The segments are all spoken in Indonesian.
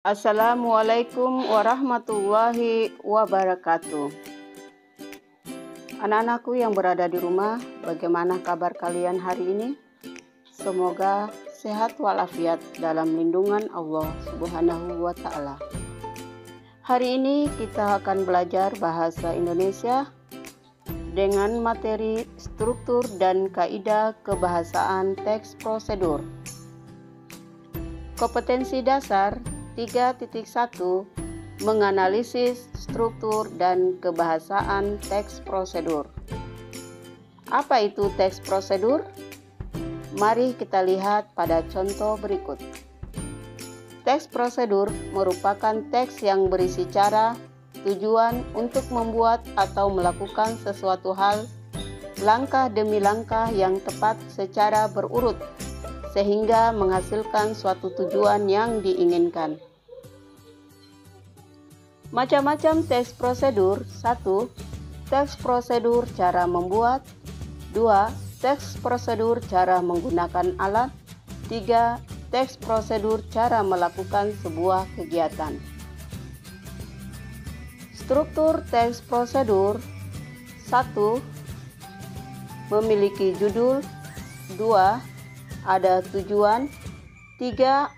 Assalamualaikum warahmatullahi wabarakatuh. Anak-anakku yang berada di rumah, bagaimana kabar kalian hari ini? Semoga sehat walafiat dalam lindungan Allah Subhanahu wa Ta'ala. Hari ini kita akan belajar bahasa Indonesia dengan materi struktur dan kaidah kebahasaan teks prosedur. Kompetensi dasar 3.1 menganalisis struktur dan kebahasaan teks prosedur. Apa itu teks prosedur? Mari kita lihat pada contoh berikut. Teks prosedur merupakan teks yang berisi cara, tujuan untuk membuat atau melakukan sesuatu hal, langkah demi langkah yang tepat secara berurut, sehingga menghasilkan suatu tujuan yang diinginkan. Macam-macam teks prosedur. 1. Teks prosedur cara membuat. 2. Teks prosedur cara menggunakan alat. 3. Teks prosedur cara melakukan sebuah kegiatan. Struktur teks prosedur. 1. Memiliki judul. 2. Ada tujuan. 3.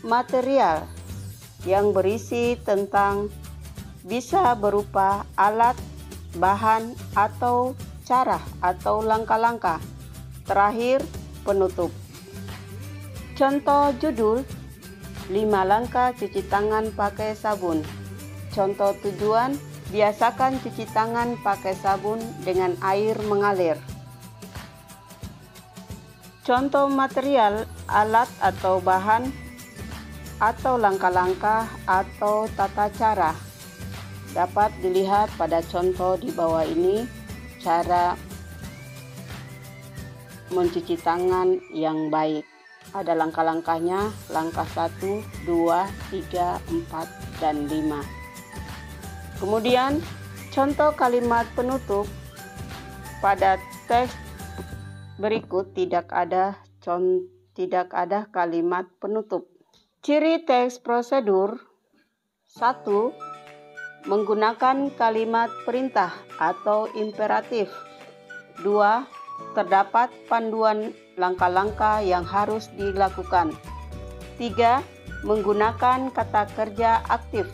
Material yang berisi tentang bisa berupa alat, bahan, atau cara atau langkah-langkah. Terakhir, penutup. Contoh judul, 5 langkah cuci tangan pakai sabun. Contoh tujuan, biasakan cuci tangan pakai sabun dengan air mengalir. Contoh material, alat atau bahan, atau langkah-langkah atau tata cara. Dapat dilihat pada contoh di bawah ini, cara mencuci tangan yang baik. Ada langkah-langkahnya, langkah 1, 2, 3, 4, dan 5. Kemudian, contoh kalimat penutup. Pada teks berikut tidak ada kalimat penutup. Ciri teks prosedur. 1. Menggunakan kalimat perintah atau imperatif. 2. Terdapat panduan langkah-langkah yang harus dilakukan. 3. Menggunakan kata kerja aktif.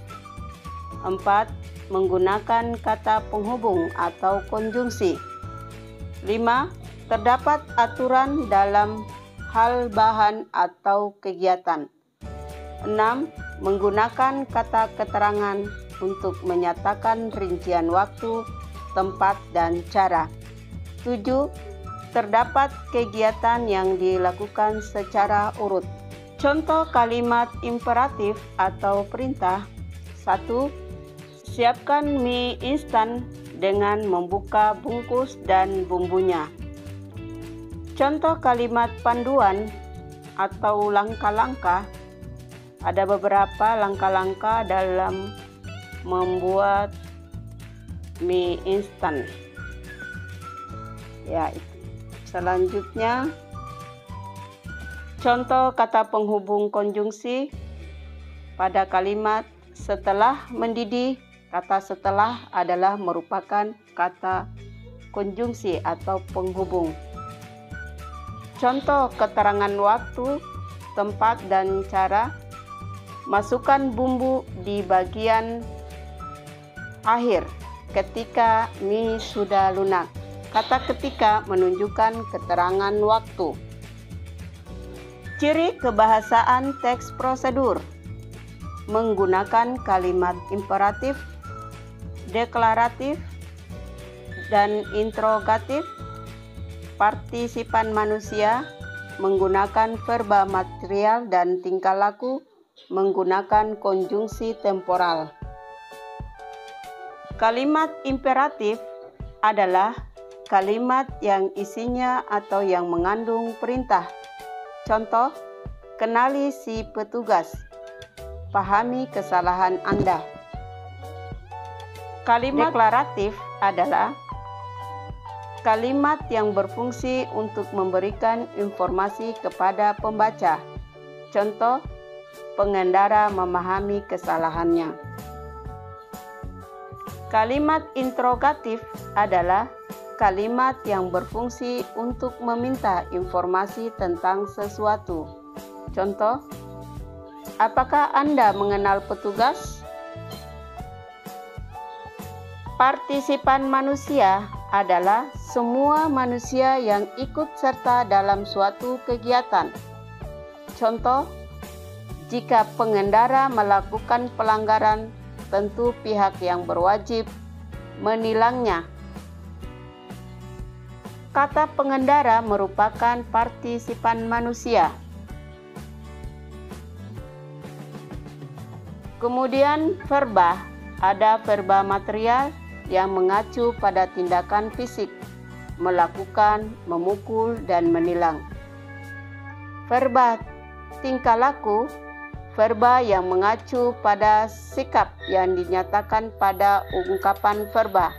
4. Menggunakan kata penghubung atau konjungsi. 5. Terdapat aturan dalam hal bahan atau kegiatan. 6. Menggunakan kata keterangan untuk menyatakan rincian waktu, tempat, dan cara. 7. Terdapat kegiatan yang dilakukan secara urut. Contoh kalimat imperatif atau perintah. 1. Siapkan mie instan dengan membuka bungkus dan bumbunya. Contoh kalimat panduan atau langkah-langkah. Ada beberapa langkah-langkah dalam membuat mie instan. Selanjutnya, contoh kata penghubung konjungsi pada kalimat setelah mendidih. Kata setelah adalah merupakan kata konjungsi atau penghubung. Contoh keterangan waktu, tempat, dan cara. Masukkan bumbu di bagian akhir ketika mie sudah lunak. Kata ketika menunjukkan keterangan waktu. Ciri kebahasaan teks prosedur. Menggunakan kalimat imperatif, deklaratif, dan interrogatif. Partisipan manusia menggunakan verba material dan tingkah laku menggunakan konjungsi temporal. Kalimat imperatif adalah kalimat yang isinya atau yang mengandung perintah. Contoh, kenali si petugas, pahami kesalahan Anda. Kalimat deklaratif adalah kalimat yang berfungsi untuk memberikan informasi kepada pembaca. Contoh, pengendara memahami kesalahannya. Kalimat interrogatif adalah kalimat yang berfungsi untuk meminta informasi tentang sesuatu. Contoh, apakah Anda mengenal petugas? Partisipan manusia adalah semua manusia yang ikut serta dalam suatu kegiatan. Contoh, jika pengendara melakukan pelanggaran, tentu pihak yang berwajib menilangnya. Kata pengendara merupakan partisipan manusia. Kemudian verba, ada verba material yang mengacu pada tindakan fisik, melakukan, memukul, dan menilang. Verba tingkah laku, verba yang mengacu pada sikap yang dinyatakan pada ungkapan verba,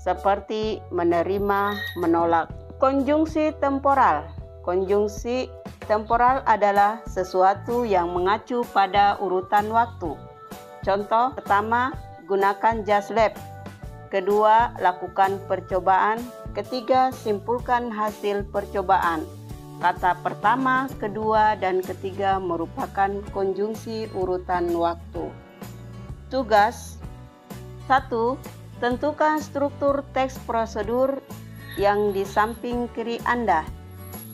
seperti menerima, menolak. Konjungsi temporal. Konjungsi temporal adalah sesuatu yang mengacu pada urutan waktu. Contoh pertama, gunakan jas lab. Kedua, lakukan percobaan. Ketiga, simpulkan hasil percobaan. Kata pertama, kedua, dan ketiga merupakan konjungsi urutan waktu. Tugas 1. Tentukan struktur teks prosedur yang di samping kiri Anda.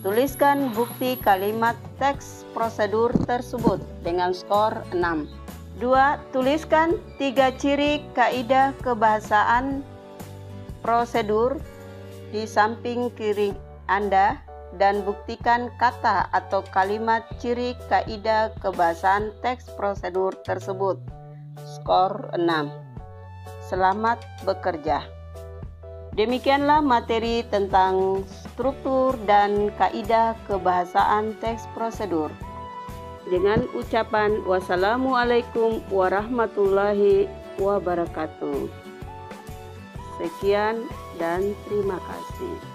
Tuliskan bukti kalimat teks prosedur tersebut dengan skor 6. 2. Tuliskan 3 ciri kaidah kebahasaan prosedur di samping kiri Anda dan buktikan kata atau kalimat ciri kaidah kebahasaan teks prosedur tersebut. Skor 6. Selamat bekerja. Demikianlah materi tentang struktur dan kaidah kebahasaan teks prosedur. Dengan ucapan wassalamualaikum warahmatullahi wabarakatuh. Sekian dan terima kasih.